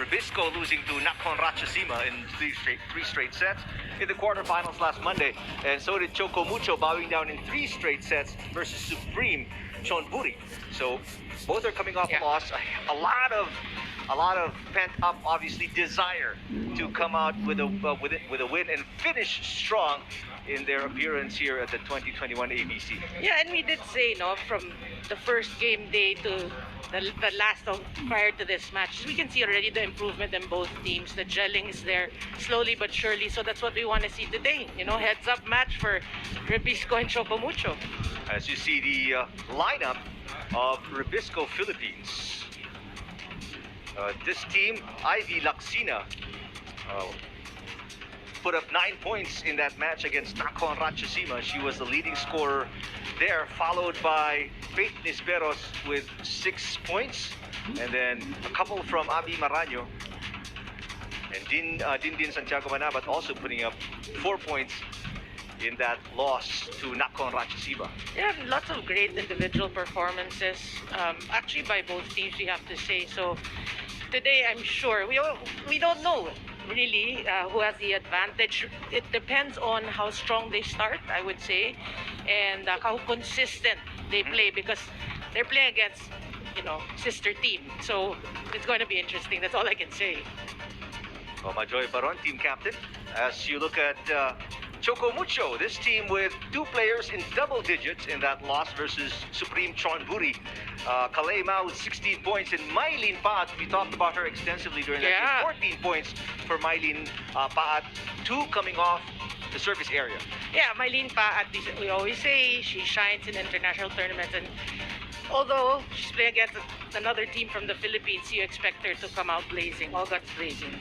REBISCO losing to Nakhon Ratchasima in three straight sets in the quarterfinals last Monday. And so did CHOCO MUCHO, bowing down in 3 straight sets versus Supreme Chonburi. So both are coming off a loss. A lot of pent-up, obviously, desire to come out with a win and finish strong in their appearance here at the 2021 ABC. Yeah, and we did say, from the first game day to the last of prior to this match, we can see already the improvement in both teams. The gelling is there slowly but surely, so that's what we want to see today. Heads up match for REBISCO and CHOCO MUCHO. As you see the lineup of REBISCO Philippines. This team, Ivy Laksina, put up 9 points in that match against Nakhon Ratchasima. She was the leading scorer there, followed by Faith Nisperos with 6 points, and then a couple from Abi Maraño, and Din Santiago Manabat also putting up 4 points in that loss to Nakhon Ratchasima. Yeah, lots of great individual performances, actually by both teams, we have to say. So today, I'm sure we don't know really who has the advantage. It depends on how strong they start, I would say, and how consistent they play, because they're playing against sister team. So it's going to be interesting. That's all I can say. Well, Majoy Baron, team captain. As you look at CHOCO MUCHO, this team with 2 players in double digits in that loss versus Supreme Chonburi. Kalei Mao with 16 points, and Mylene Paat, we talked about her extensively during that game. 14 points for Mylene Paat, 2 coming off the service area. Yeah, Mylene Paat, we always say she shines in international tournaments, and although she's playing against another team from the Philippines, you expect her to come out blazing, all guns blazing.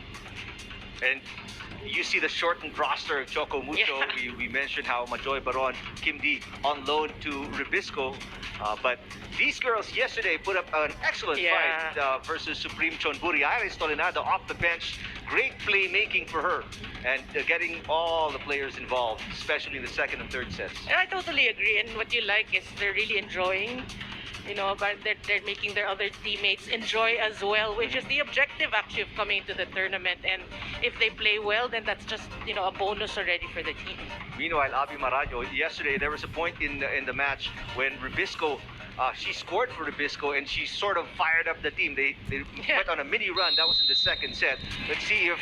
And you see the shortened roster of CHOCO MUCHO. Yeah. We mentioned how Majoy Baron, Kim D on loan to REBISCO. But these girls yesterday put up an excellent fight versus Supreme Chonburi. Iris Tolenado off the bench. Great playmaking for her. And getting all the players involved, especially in the second and third sets. And I totally agree. And what you like is they're really enjoying, but they're making their other teammates enjoy as well, which is the objective actually of coming to the tournament. And if they play well, then that's just a bonus already for the team. Meanwhile, Abi Maraño, yesterday there was a point in the match when REBISCO, she scored for REBISCO, and she sort of fired up the team. They went on a mini run. That was in the second set. Let's see if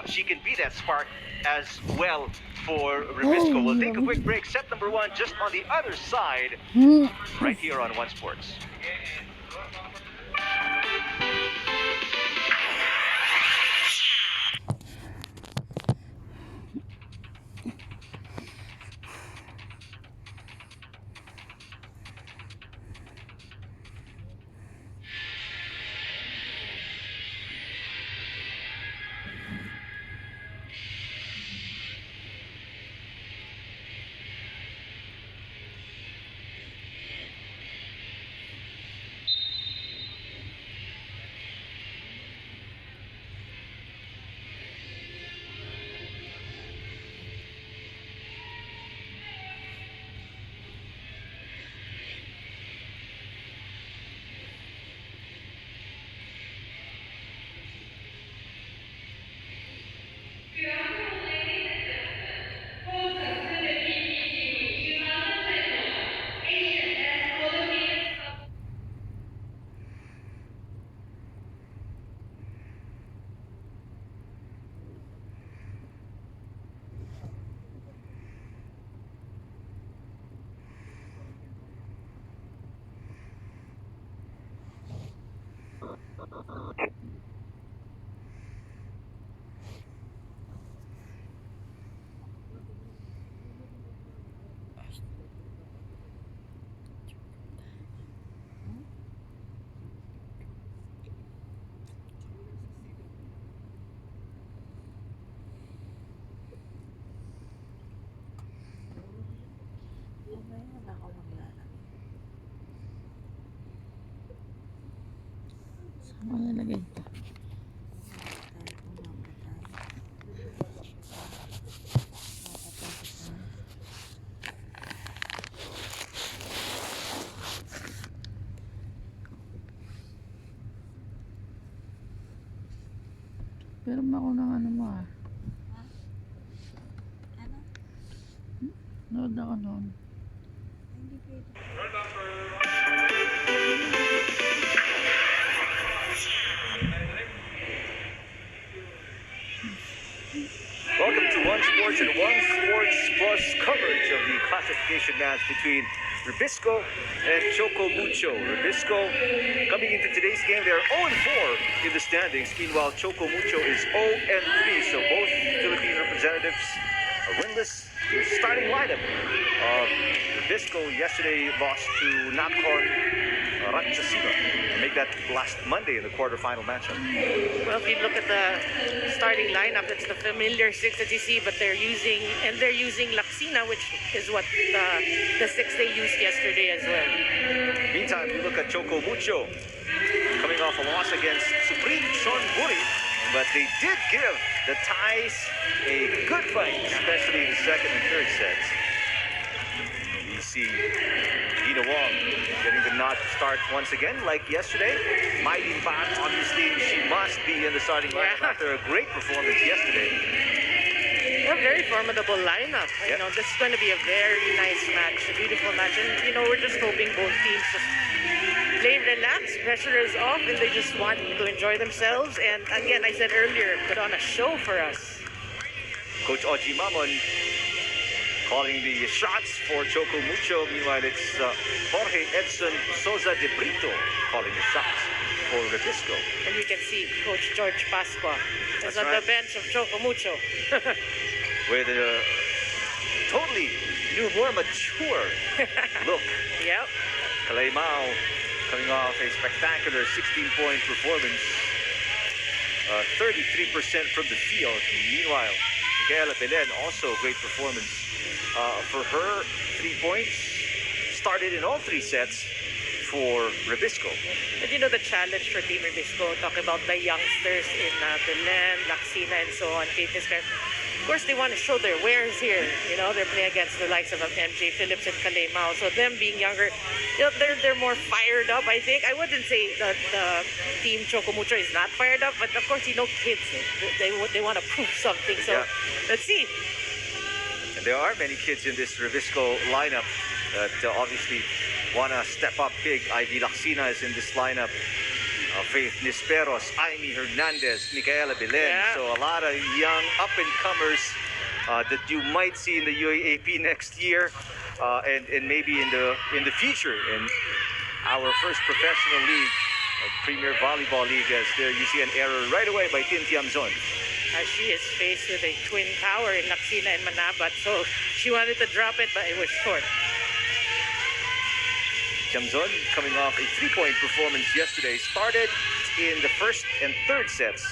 she can be that spark as well for REBISCO. We'll take a quick break. Set number 1 just on the other side, right here on One Sports. Malalagay. Pero ako ng ano mo ah. Ano? Nood ako noon. Hindi pwede. Welcome to One Sports and One Sports Plus coverage of the classification match between REBISCO and CHOCO MUCHO. REBISCO coming into today's game, they are 0-4 in the standings. Meanwhile, CHOCO MUCHO is 0-3. So both Philippine representatives are winless. The starting lineup of REBISCO yesterday lost to Nakon Ratchasima to make that last Monday in the quarterfinal matchup. Well, if you look at the starting lineup, it's the familiar six that you see, but they're using Laksina, which is what the six they used yesterday as well. Meantime, you look at CHOCO MUCHO coming off a loss against Supreme Chonburi, but they did give the Thais a good fight, especially in the second and third sets. We see Dina Wong getting the nod to start once again, like yesterday. Miley Pan, obviously, she must be in the starting lineup after a great performance yesterday. A very formidable lineup. You know, this is going to be a very nice match, a beautiful match. And, you know, we're just hoping both teams just play relaxed, pressure is off, and they just want to enjoy themselves. And again, I said earlier, put on a show for us. Coach Oji Mamon calling the shots for CHOCO MUCHO. Meanwhile, it's Jorge Edson Sosa de Brito calling the shots for REBISCO. And you can see Coach George Pascua is That's on right. the bench of CHOCO MUCHO. With a totally new, more mature look. Yep. Kalaimao coming off a spectacular 16-point performance. 33% from the field. Meanwhile, Micaela Belen also great performance. For her, 3 points. Started in all 3 sets for REBISCO. And you know the challenge for Team REBISCO, talking about the youngsters in Belen, Laksina, and so on, Kate Nisper. Of course, they want to show their wares here. You know, they're playing against the likes of MJ Phillips and Kalaimao. So them being younger, you know, they're more fired up, I think. I wouldn't say that Team CHOCO MUCHO is not fired up, but of course, you know, kids, they want to prove something. So let's see. And there are many kids in this REBISCO lineup that obviously want to step up big. Ivy Laksina is in this lineup. Faith Nisperos, Aimee Hernandez, Micaela Belen. Yeah. So a lot of young up-and-comers that you might see in the UAAP next year, and maybe in the future in our first professional league, Premier Volleyball League. As there you see an error right away by Tin Tiamzon. She is faced with a twin tower in Laksina and Manabat, so she wanted to drop it, but it was short. Tiamzon coming off a 3-point performance yesterday. Started in the first and third sets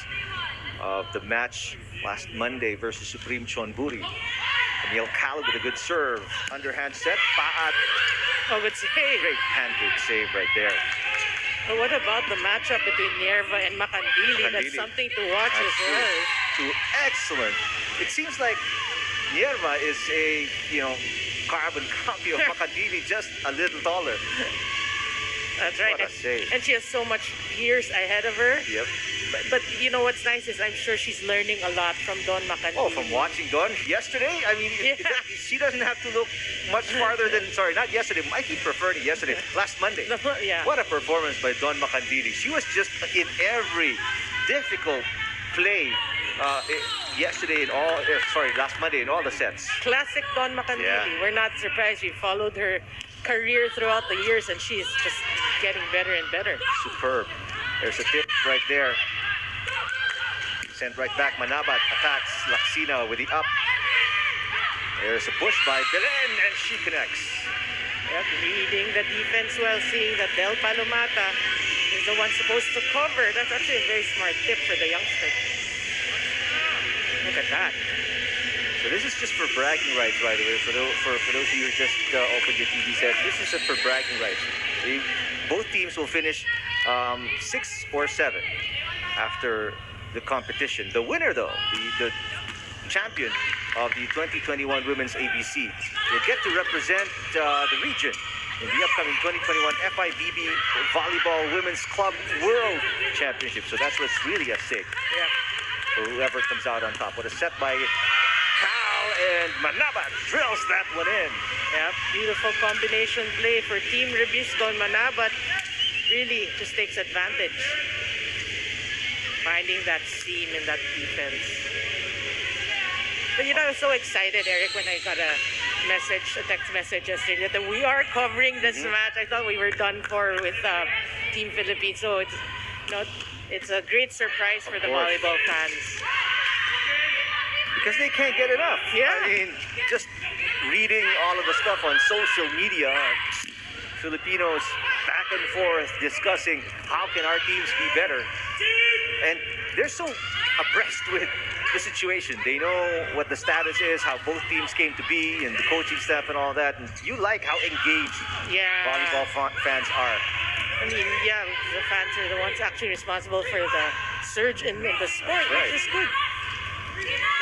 of the match last Monday versus Supreme Chonburi. Camille Cal with a good serve. Underhand set. Paat. Oh, but save. Great pancake save right there. But what about the matchup between Nierva and Makandili? That's Makandili. something to watch as That's well. true. Excellent. It seems like Nierva is a, carbon copy of Makandili, just a little taller. That's right. What a save. And she has so much years ahead of her. Yep. But you know what's nice is I'm sure she's learning a lot from Don Makandili. Oh, from watching Don yesterday, I mean, she doesn't have to look much farther than, not yesterday. I keep referring to yesterday, last Monday. Yeah. What a performance by Don Makandili. She was just in every difficult play yesterday last Monday in all the sets. Classic Don Makandili. Yeah. We're not surprised. We followed her career throughout the years, and she's just getting better and better. Superb. There's a tip right there. Sent right back. Manabat attacks Laksina with the up. There's a push by Belen, and she connects. Yep, reading the defense well, seeing that Del Palomata is the one supposed to cover. That's actually a very smart tip for the youngster. Look at that. So this is just for bragging rights, by the way. For those of you who just opened your TV set, this is for bragging rights. Both teams will finish 6 or 7 after the competition. The winner, though, the champion of the 2021 Women's ABC, will get to represent the region in the upcoming 2021 FIVB Volleyball Women's Club World Championship. So that's what's really at stake. Yeah. whoever comes out on top. What a set by Cal, and Manaba drills that one in. Yeah, beautiful combination play for Team Rebisco and Manabat. Really just takes advantage. Finding that seam in that defense. But you know, I was so excited, Eric, when I got a text message yesterday that we are covering this match. I thought we were done for with Team Philippines. So it's, you know, it's a great surprise for the course. volleyball fans. Because they can't get enough. Yeah. I mean, just reading all of the stuff on social media, Filipinos back and forth discussing how can our teams be better. And they're so abreast with the situation. They know what the status is, how both teams came to be, and the coaching staff and all that. And you like how engaged volleyball fans are. I mean, yeah, the fans are the ones actually responsible for the surge in the sport, Right. which is good.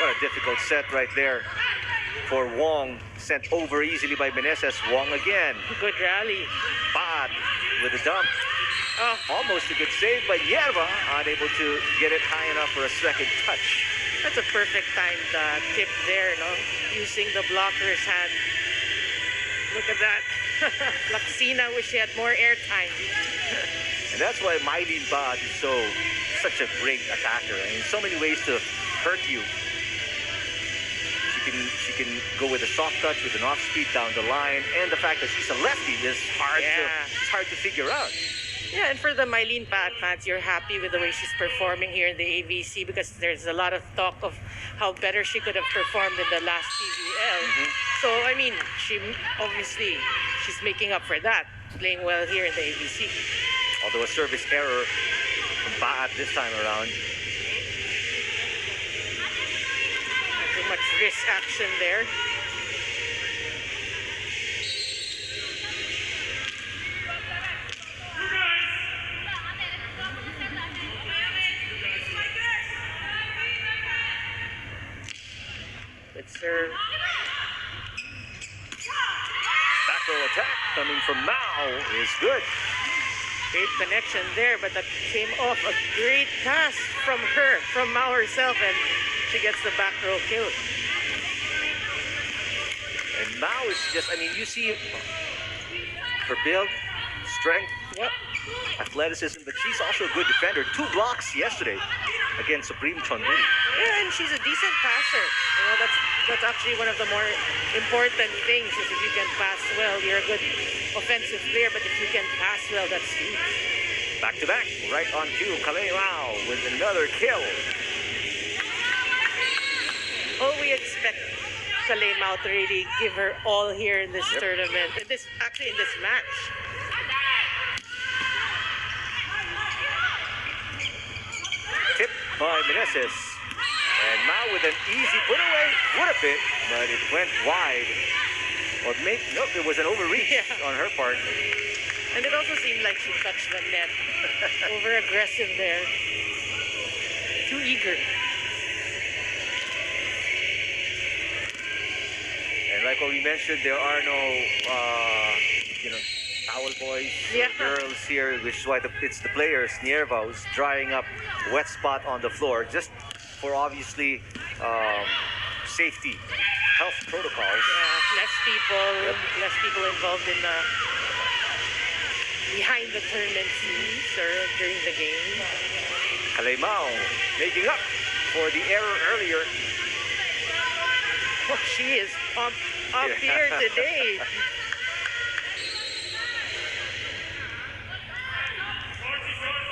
What a difficult set right there for Wong. Sent over easily by Meneses. Wong again. Good rally. Bad with a dump. Oh, Almost a good save, but Yerba unable to get it high enough for a second touch. that's a perfect timed tip there, no? Using the blocker's hand. Look at that. Laksina wish she had more airtime. And that's why Mylene Bad is such a great attacker. I mean, so many ways to hurt you. She can go with a soft touch, with an off speed down the line, and the fact that she's a lefty is hard to figure out. Yeah, and for the Mylene Pat fans, you're happy with the way she's performing here in the AVC because there's a lot of talk of how better she could have performed in the last PVL. So, I mean, she's making up for that, playing well here in the AVC. Although a service error from Baat this time around. Not too much wrist action there. Good serve. Back row attack coming from Mao is good. Great connection there, but that came off a great pass from her, from Mao herself, and she gets the back row kill. And Mao is just, I mean, you see her build, strength, Yep. athleticism, but she's also a good defender. 2 blocks yesterday against Supreme Chonburi. Yeah, and she's a decent passer. You know, that's actually one of the more important things is if you can pass well, you're a good offensive player, but if you can pass well, that's huge. Back to back, right on cue, Kalei Mao with another kill. Oh, we expect Kalei Mao to really give her all here in this tournament. In this match. Tip by Meneses. And Mao with an easy put away. Would have been, but it went wide. Or nope, it was an overreach on her part. And it also seemed like she touched the net. Over aggressive there. Too eager. And like what we mentioned, there are no, towel boys, girls here, which is why it's the players, Nierva, who's drying up wet spot on the floor, just for obviously safety, health protocols. Yeah, less people involved in behind the tournament scenes or during the game. Kalei Mao making up for the error earlier. Oh, she is pumped up here today.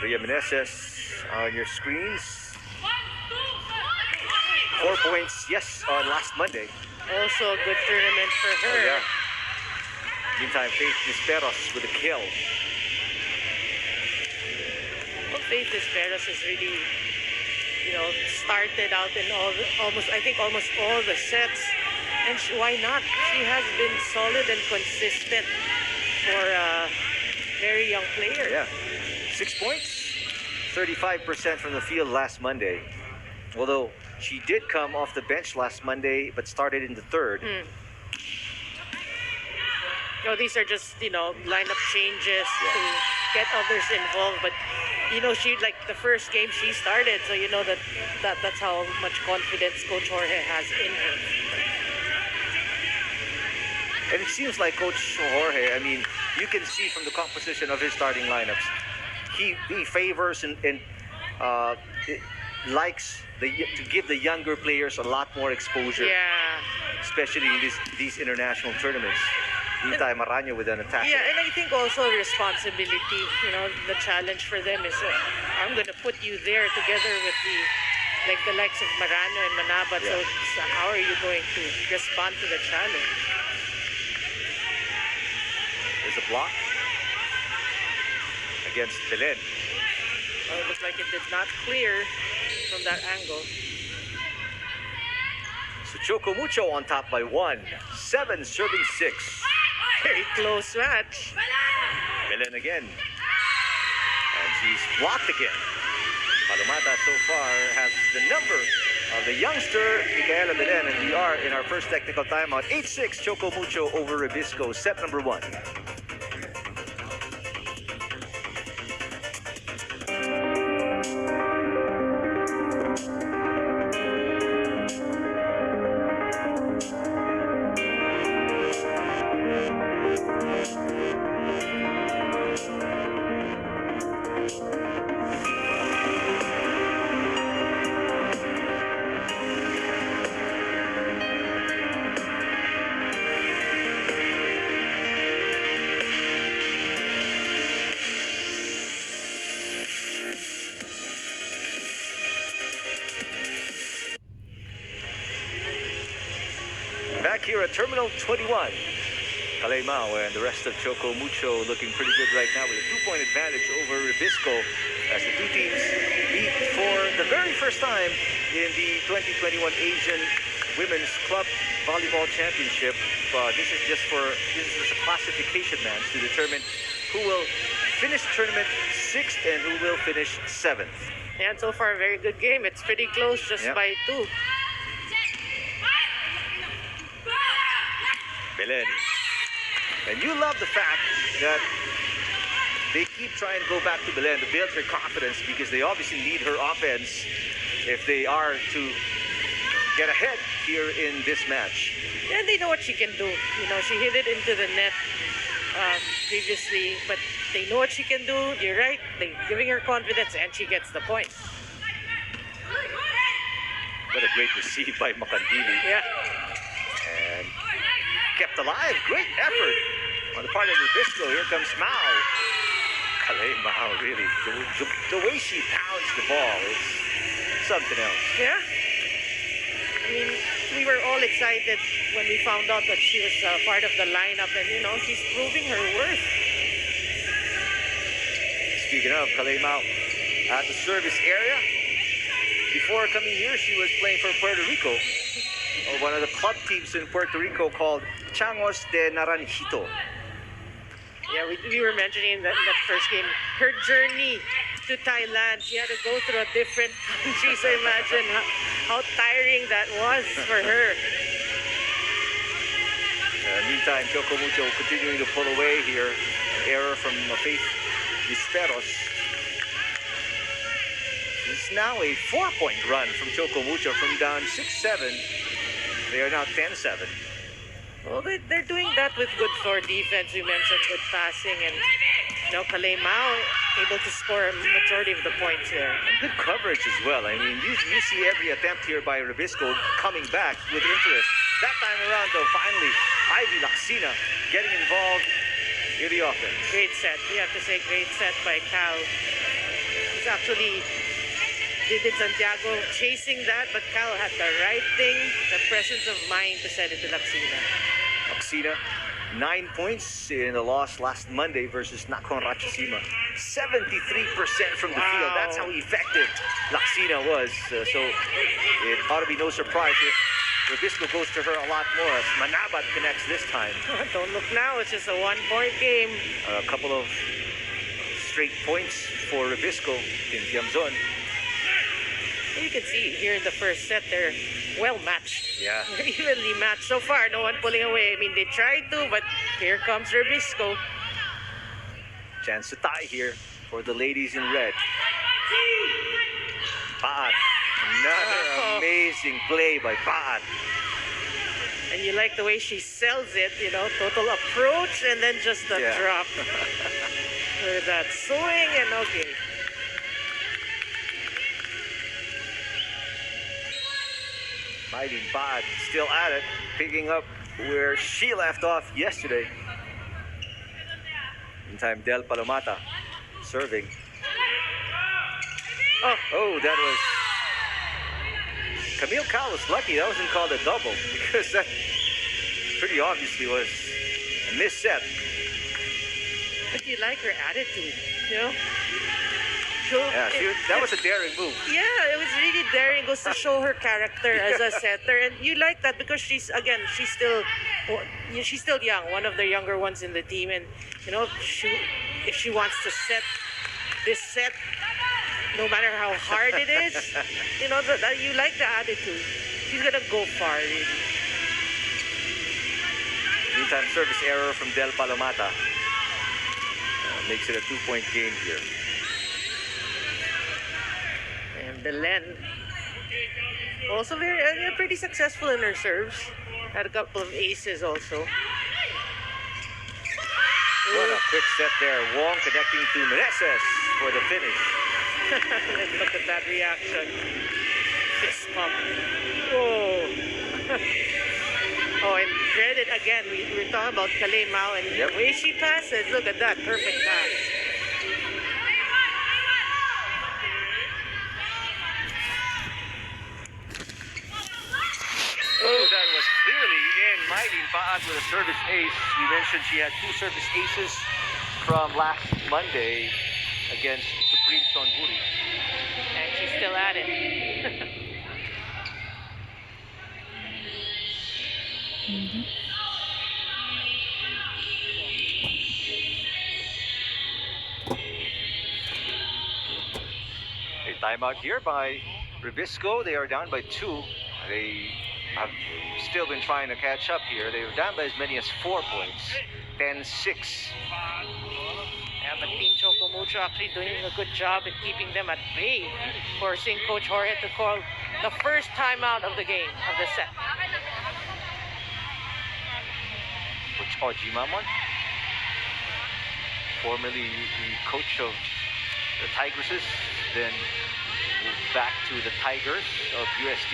Ria Meneses on your screens. 4 points, yes, on last Monday. Also a good tournament for her. Oh, yeah. Meantime, Faith Nisperos with a kill. Well, Faith Desperos has really, started out in almost all the sets. And why not? She has been solid and consistent for a very young player. Yeah. 6 points, 35% from the field last Monday. Although she did come off the bench last Monday, but started in the third. No, these are just, lineup changes to get others involved. But you know, she like the first game she started, so you know that's how much confidence Coach Jorge has in her. And it seems like Coach Jorge, I mean, you can see from the composition of his starting lineups, he favors and likes to give the younger players a lot more exposure, Yeah. especially in these international tournaments. Nita Maranyo with an attack. Yeah, and I think also responsibility. You know, the challenge for them is I'm going to put you there together with the likes of Marano and Manabat. Yeah. So how are you going to respond to the challenge? There's a block against Belen. Well, it looked like it did not clear from that angle. So Choco Mucho on top by 1. 7 serving 6. Very close match. Belen again. And she's blocked again. Palomata so far has the number of the youngster Micaela Belen, and we are in our first technical timeout. 8-6 Choco Mucho over Rebisco, set number 1. Back here at Terminal 21. Kalemao and the rest of Choco Mucho looking pretty good right now with a 2-point advantage over Rebisco as the two teams meet for the very first time in the 2021 Asian Women's Club Volleyball Championship. This is just a classification match to determine who will finish the tournament 6th and who will finish 7th. And so far, a very good game. It's pretty close, just Yep. by 2. Belen. And you love the fact that they keep trying to go back to Belen to build her confidence, because they obviously need her offense if they are to get ahead here in this match. And they know what she can do. You know, she hit it into the net previously, but they know what she can do. You're right. They're giving her confidence, and she gets the point. What a great receive by Makandili. Yeah. And kept alive. Great effort on the part of Rebisco. Here comes Mao. Mao, really. The way she pounds the ball is something else. Yeah. I mean, we were all excited when we found out that she was part of the lineup, and you know, she's proving her worth. Speaking of, Mao at the service area. Before coming here, she was playing for Puerto Rico, one of the club teams in Puerto Rico called Changos de Naranjito. Yeah, we were mentioning in that first game, her journey to Thailand. She had to go through a different country, so imagine how tiring that was for her. Meantime, Choco Mucho continuing to pull away here. An error from Faith Disperos. It's now a 4-point run from Choco Mucho from down 6-7. They are now 10-7. Well, they're doing that with good floor defense. We mentioned good passing, and you know, Kalemao able to score a majority of the points there. And good coverage as well. I mean, you see every attempt here by Rebisco coming back with interest. That time around, though, finally, Ivy Laxina getting involved in the offense. Great set. We have to say great set by Cal. He's actually did Santiago chasing that, but Cal had the right thing, the presence of mind to set it to Laxina. Laxina, 9 points in the loss last Monday versus Nakhon Ratchasima. 73% from the field. That's how effective Laxina was. So it ought to be no surprise if Rebisco goes to her a lot more as Manabat connects this time. Don't look now, it's just a 1-point game. A couple of straight points for Rebisco in Tiamzon. You can see here in the first set, they're well matched. Yeah. They're evenly matched so far. No one pulling away. I mean, they tried to, but here comes Rebisco. Chance to tie here for the ladies in red. Paat. Another amazing play by Paat. And you like the way she sells it, you know, total approach and then just a Yeah. drop. With that swing and okay. Mylene Paat still at it, picking up where she left off yesterday. Meantime, Del Palomata serving. Oh, that was... Camille Cal was lucky that wasn't called a double because that pretty obviously was a missed set. But you like her attitude, you know? Yeah, that was a daring move. Yeah, it was really daring. Goes to show her character as a setter, and you like that because she's still young, one of the younger ones in the team, and you know if she wants to set this set, no matter how hard it is, you know that you like the attitude. She's gonna go far, really. Meantime, service error from Del Palomata makes it a 2-point game here. And Belen also pretty successful in her serves. Had a couple of aces also. What a quick set there. Wong connecting to Meneses for the finish. Let's look at that reaction. Fist pump. Whoa. Oh, and credit again. We're talking about Kalei Mao and the way she passes. Look at that. Perfect pass. Oh, that was clearly in. Mylene Paat with a service ace. We mentioned she had 2 service aces from last Monday against Supreme Chonburi. And she's still at it. A timeout here by REBISCO. They are down by 2. They have still been trying to catch up here. They were down by as many as 4 points. 10-6. Yeah, but Team Choco Mucho actually doing a good job in keeping them at bay, forcing Coach Jorge to call the first timeout of the game, of the set. Coach Ojimamon, formerly the coach of the Tigresses, then moved back to the Tigers of UST.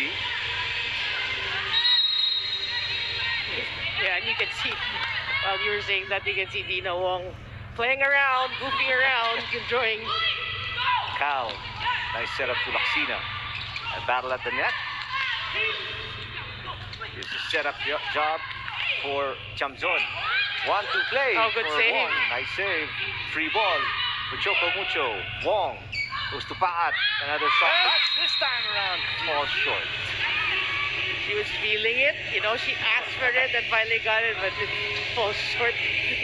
Yeah, and you can see, while you were saying that, you can see Dina Wong playing around, goofing around, enjoying. Cal, nice setup to Laxina. A battle at the net. Here's a setup job for Chamzon. 1-2 play. Oh, good for save. Wong. Nice save. Free ball for Choco Mucho. Wong goes to Paat. Another shot. Touch this time around. Falls short. She was feeling it, you know, she asked for it and finally got it, but it falls short.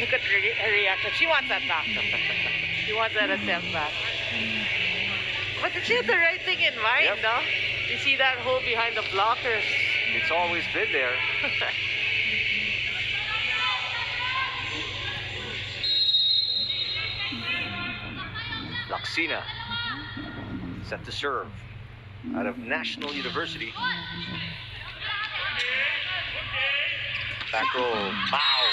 Look at her reaction. She wants that back. She wants that attempt back. But she had the right thing in mind, no? You see that hole behind the blockers. It's always been there. Laxina set to serve out of National University. Back row, Mao.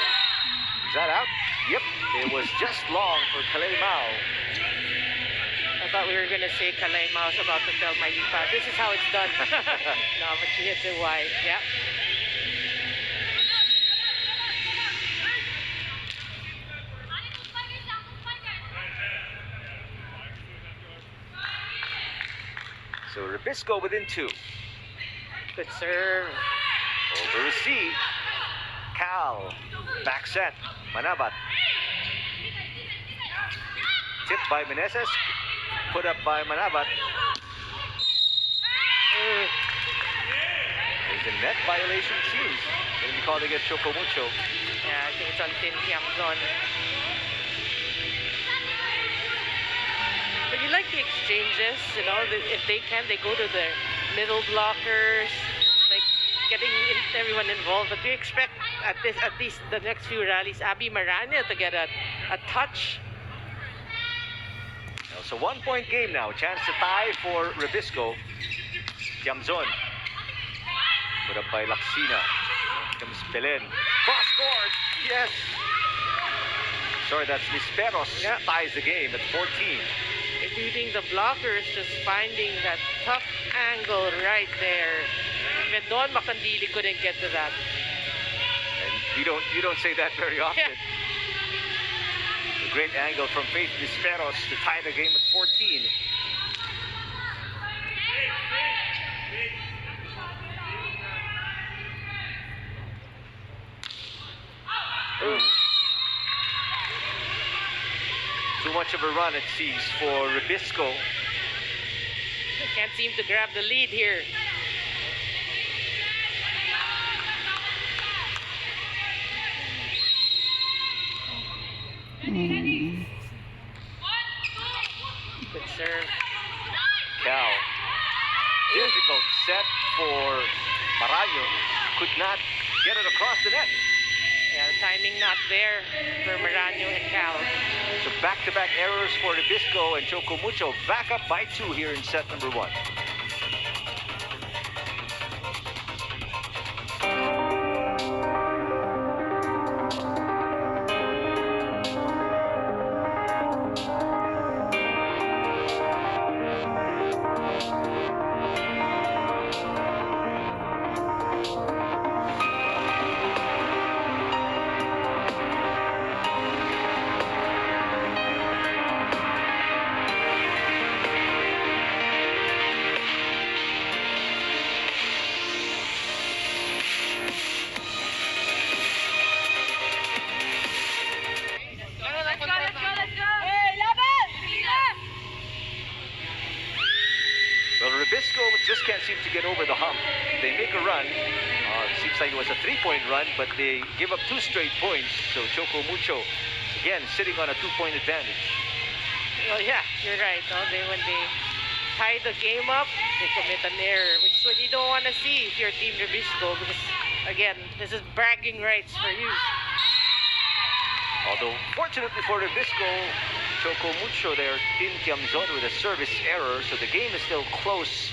Is that out? Yep, it was just long for Kalei Mao. I thought we were going to say Kalei Mao's about to tell Mylene Paat, this is how it's done. No, but she hits it wide. Yeah. So REBISCO within 2. Good serve. Over the C. Cal. Back set. Manabat. Tipped by Meneses. Put up by Manabat. There's a net violation, it seems. Going to be called against Choco Mucho. Yeah, I think it's on Tin Tiamzon. But you like the exchanges, you know, if they can, they go to the middle blockers, like getting everyone involved. But we expect at least the next few rallies, Abby Marana to get a touch. So 1-point game now. Chance to tie for Rebisco. Tiamzon. Put up by Laksina. Comes Belen. Cross court. Yes. Sorry, that's Lisperos. Yeah. Ties the game at 14. If you think the blockers just finding that tough angle right there. Even Don Macandili couldn't get to that. And you don't say that very often. Yeah. A great angle from Faith Lisperos to tie the game at 14. Ooh. Too much of a run, it seems, for Rebisco. Can't seem to grab the lead here. Good serve. Cal. Difficult set for Maraño. Could not get it across the net. Yeah, the timing not there for Maraño and Cal. So back-to-back errors for Rebisco and Choco Mucho. Back up by 2 here in set number 1. Well, Rebisco just can't seem to get over the hump. They make a run. Seems like it was a 3-point run, but they give up 2 straight points. So Choco Mucho, again, sitting on a 2-point advantage. Well, yeah, you're right. No? When they tie the game up, they commit an error, which is what you don't want to see if you're Team Rebisco, because, again, this is bragging rights for you. Although, fortunately for Rebisco, Choco Mucho there, Team Tiamzon with a service error, so the game is still close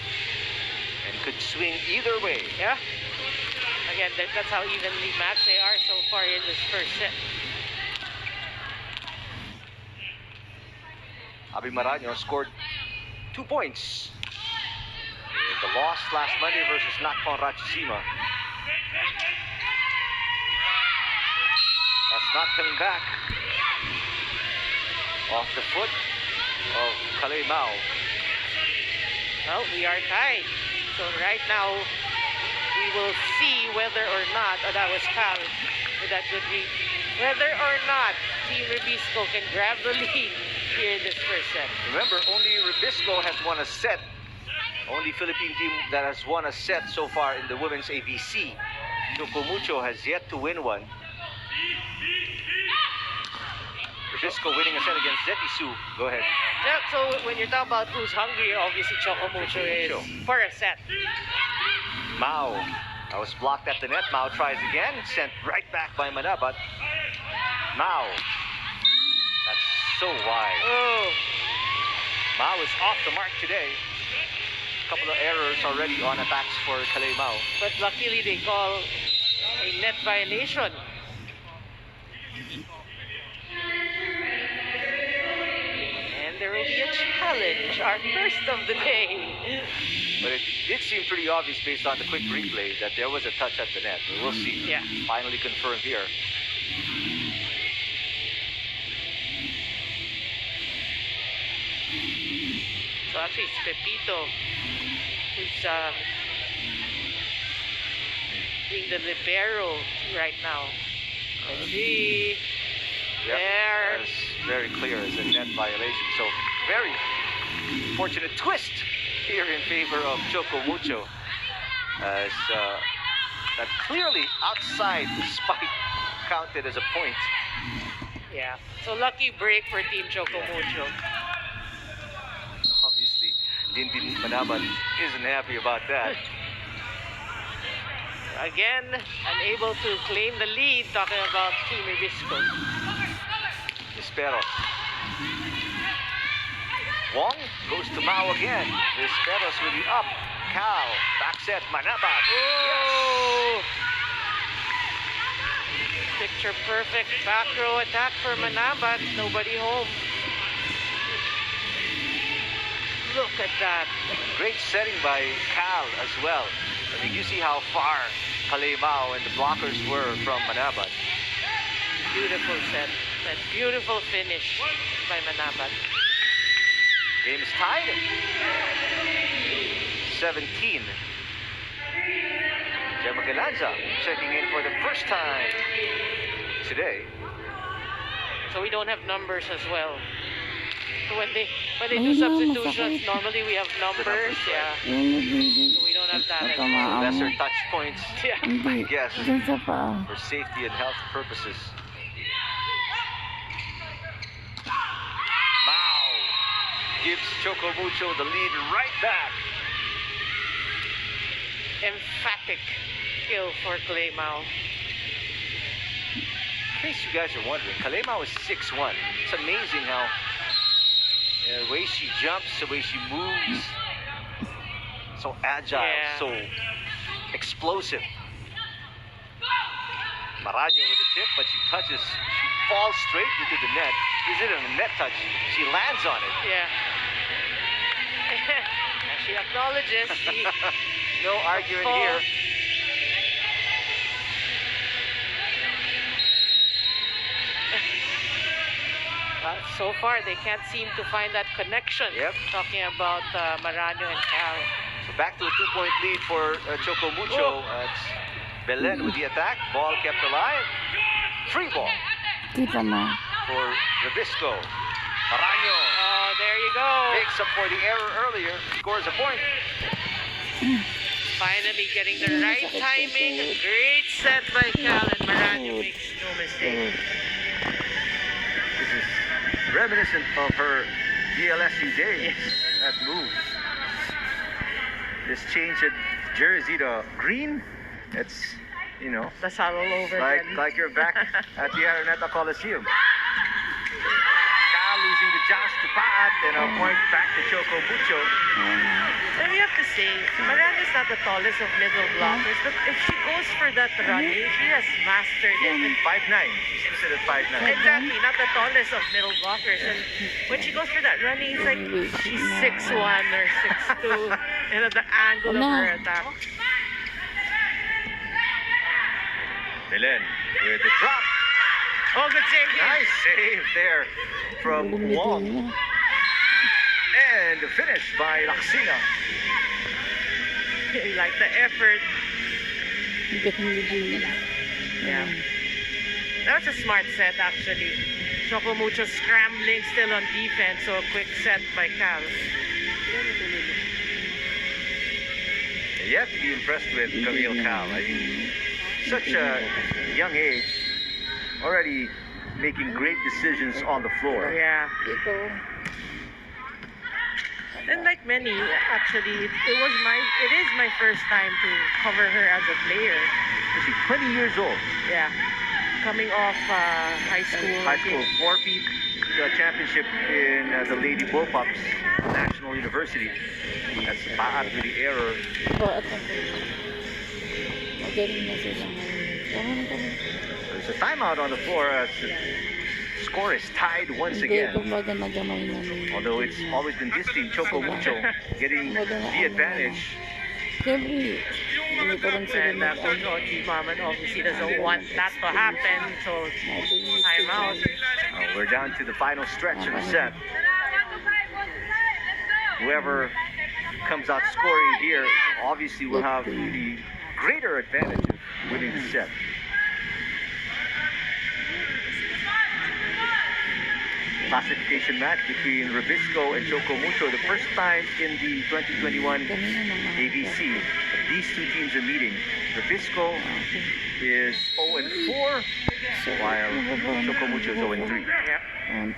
and could swing either way. Yeah. Again, that's how evenly matched they are so far in this first set. Abi Maraño scored 2 points in the loss last Monday versus Nakpon Ratchasima. That's not coming back. Off the foot of Kalemao. Well, we are tied. So right now, we will see whether or not, that was Cal with that good read, whether or not Team Rebisco can grab the lead here in this first set. Remember, only Rebisco has won a set. Only Philippine team that has won a set so far in the women's ABC. Choco Mucho has yet to win one. Rebisco winning a set against Zetisu. Go ahead. Yeah, so when you're talking about who's hungry, obviously Choco Mucho is for a set. Mao. That was blocked at the net. Mao tries again. Sent right back by Manabat. Mao. That's so wide. Oh, Mao is off the mark today. A couple of errors already on attacks for Kalemao. but luckily they call a net violation. And there will be a challenge, our first of the day. But it did seem pretty obvious based on the quick replay that there was a touch at the net. We'll see. Yeah. Finally confirmed here. So actually it's Pepito who's being the libero right now. Let's see. Yep, There. that's very clear as a net violation. So very fortunate twist here in favor of Choco Mucho, as that clearly outside the spike counted as a point. Yeah. So lucky break for Team Choco Mucho. Obviously, Lindin Manabat isn't happy about that. Again, unable to claim the lead, talking about Team Rebisco. Esperos. Wong goes to Mao again. Risperos with the up. Cal, back set, Manabat. Oh! Picture perfect back row attack for Manabat. Nobody home. Look at that. Great setting by Cal as well. I mean, you see how far Mao and the blockers were from Manabat. Beautiful set. That beautiful finish by Manabat. Game is tied. 17. Gemma Galanza checking in for the first time today. So we don't have numbers as well. So when they do Ayun na, substitutions, masakit. normally we have numbers. Yeah. Yung nagbidig. So we don't have that. Ito anymore. maamo. Lesser touch points, Yeah. Hindi. Yes. Diyan sa paa. for safety and health purposes. Mao gives Choco Mucho the lead right back. Emphatic kill for Clay Mao. In case you guys are wondering, Mao is 6'1". It's amazing how the way she jumps, the way she moves, so agile, Yeah. so explosive. Maraño with the tip, but she touches, she falls straight into the net. Is it a net touch? She lands on it. Yeah. And she acknowledges the No arguing fault. here. So far, they can't seem to find that connection. Yep. Talking about Maraño and Cal. So back to a 2-point lead for Choco Mucho. It's Belen with the attack. Ball kept alive. Free ball Kita mo. for Rebisco. Maraño Oh, there you go. makes up for the error earlier. Scores a point. Finally getting the right timing. Great set by Cal, and Maraño makes no mistake. This is reminiscent of her DLSU days. That move. Just change the jersey to green. It's, you know, That's all over again. like you're back at the Araneta Coliseum. Cal losing the chance to Paat and a point back to Choco Mucho. And we have to say, Maraño's not the tallest of middle blockers, but if she goes for that running, she has mastered it. And 5'9". She's listed at 5'9". Exactly, not the tallest of middle blockers. And when she goes for that running, it's like she's 6'1" or 6'2", and at the angle of her attack. Belen with the drop. Oh, good save here. Nice save there from Wong. And the finish by Laxina. You like the effort. Yeah. That was a smart set, actually. Choco Mucho scrambling still on defense, so a quick set by Cal. You have to be impressed with Camille Cal. I mean, such a young age, already making great decisions on the floor. Yeah. Ito. And like many, actually, it is my first time to cover her as a player. She's 20 years old. Yeah. Coming off high school. High school, four-peat championship in the Lady Bullpups National University. That's Paat with the error. Ba't ako? Magaling na sila ngayon. Kami. There's a timeout on the floor as the score is tied once Hindi, again. kumbaga nagamay na nila. Although it's always been this team, Choco Mucho, getting the advantage. Siyempre, hindi ko rin sila And Coach Ochi Maman obviously doesn't want that to happen, so time out. We're down to the final stretch of the set. Whoever comes out scoring here obviously will have the greater advantage of winning the set. Classification match between Rebisco and Choco Mucho, the first time in the 2021 ABC. These two teams are meeting. Rebisco is 0-4, while Choco Mucho is 0-3. Yep.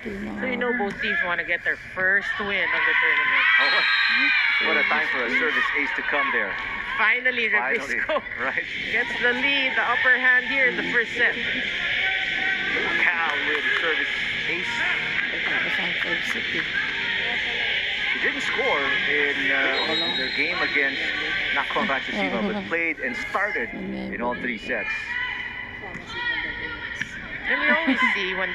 So you So know both teams want to get their first win of the tournament. Oh, what a time for a service ace to come there. Finally, Finally, Rebisco right? gets the lead, the upper hand here in the first set. Cal with the service ace. He didn't score in their game against Nakhon Ratchasima, but played and started in all 3 sets. And we always see when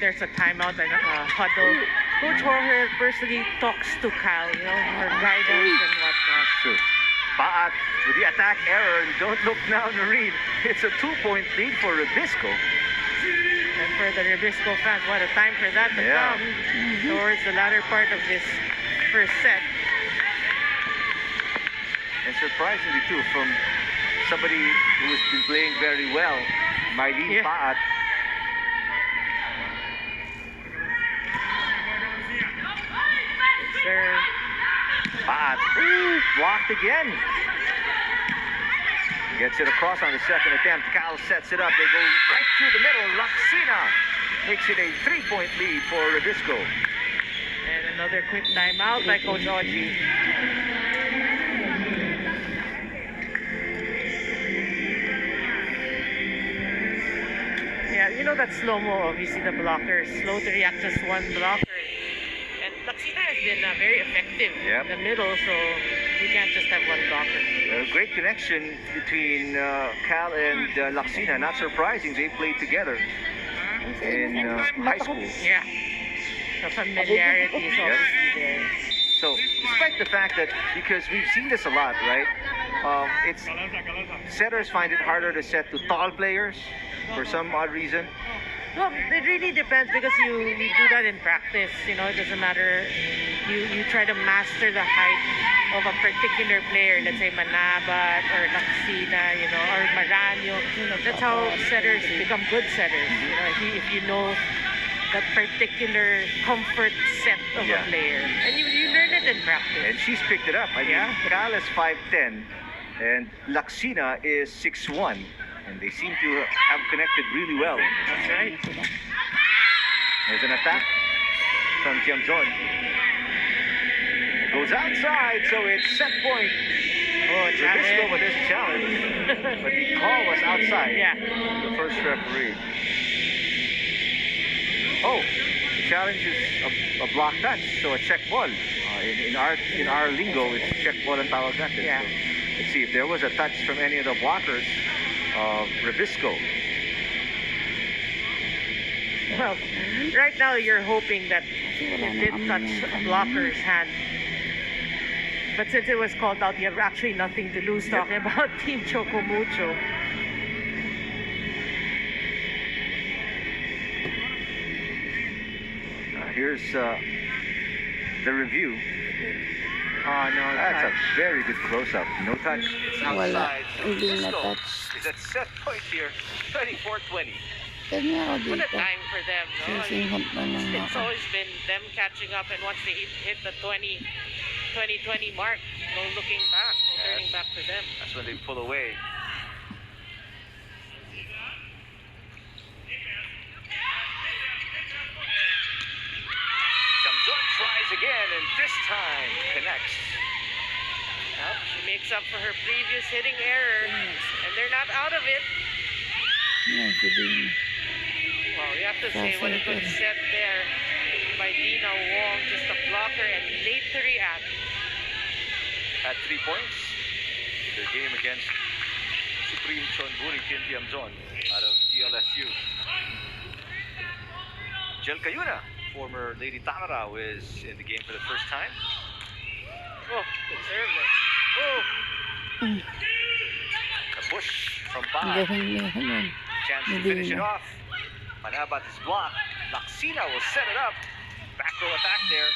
there's a timeout and a huddle, Coach Jorge personally talks to Kyle, for guidance and whatnot. True. Paat with the attack error, and don't look now, Noreen. It's a 2-point lead for REBISCO. And for the REBISCO fans, what a time for that to come towards the latter part of this first set. And surprisingly too, from somebody who has been playing very well, Mylene Paat. Serve. Paat, blocked again. Gets it across on the second attempt. Cal sets it up. They go right through the middle. Laksina makes it a 3-point lead for REBISCO. And another quick timeout by Coach Oji. Yeah, that slow-mo, obviously the blocker is slow to react, just one blocker. And Laksina has been very effective in the middle, so you can't just have one blocker. A great connection between Cal and Laksina. Not surprising, they played together in high school. Yeah, the familiarity is obviously there. So, despite the fact that, because we've seen this a lot, right? Setters find it harder to set to tall players for some odd reason. Well, it really depends because you do that in practice. It doesn't matter. You try to master the height of a particular player. Let's say Manabat or Laksina, or Maranyo. That's how setters become good setters. If you know that particular comfort set of a player, and you learn it in practice. And she's picked it up. Cal is 5'10", and Laksina is 6'1". And they seem to have connected really well. That's right. There's an attack from Tiamzon. It goes outside, so it's set point. Oh, REBISCO with this challenge. But the call was outside. The first referee. Oh, the challenge is a block touch, so a check ball. In our lingo, it's check ball and tawag natin. Yeah. So, let's see if there was a touch from any of the blockers of REBISCO. Well, right now you're hoping that it did touch a blocker's hand. But since it was called out, you have actually nothing to lose talking about Team Choco Mucho. Here's the review. Oh, no That's touch. a very good close-up. No touch. It's outside. Hindi na REBISCO touch. is at set point here. 24-20. Kanya ako What a dito. time for them, no? Sisinghot na lang It's ako. always been them catching up, and once they hit the 2020 mark, no looking back, no turning back for them. That's when they pull away. Tiamzon tries again, and this time connects. Well, she makes up for her previous hitting error, and they're not out of it. Yan, sabihin. Well, you have to say what a good set there by Dina Wong, just a blocker and late to react. At 3 points, their game against Supreme Chonburi Tiamzon out of TLSU. Jel Cayuna, former Lady Tamara, was in the game for the first time. Oh, good serve there. Oh, A push from Ang Bahat. galing niya nun. Chance to finish it off. Manabat is blocked. Laksina will set it up. Back row attack there.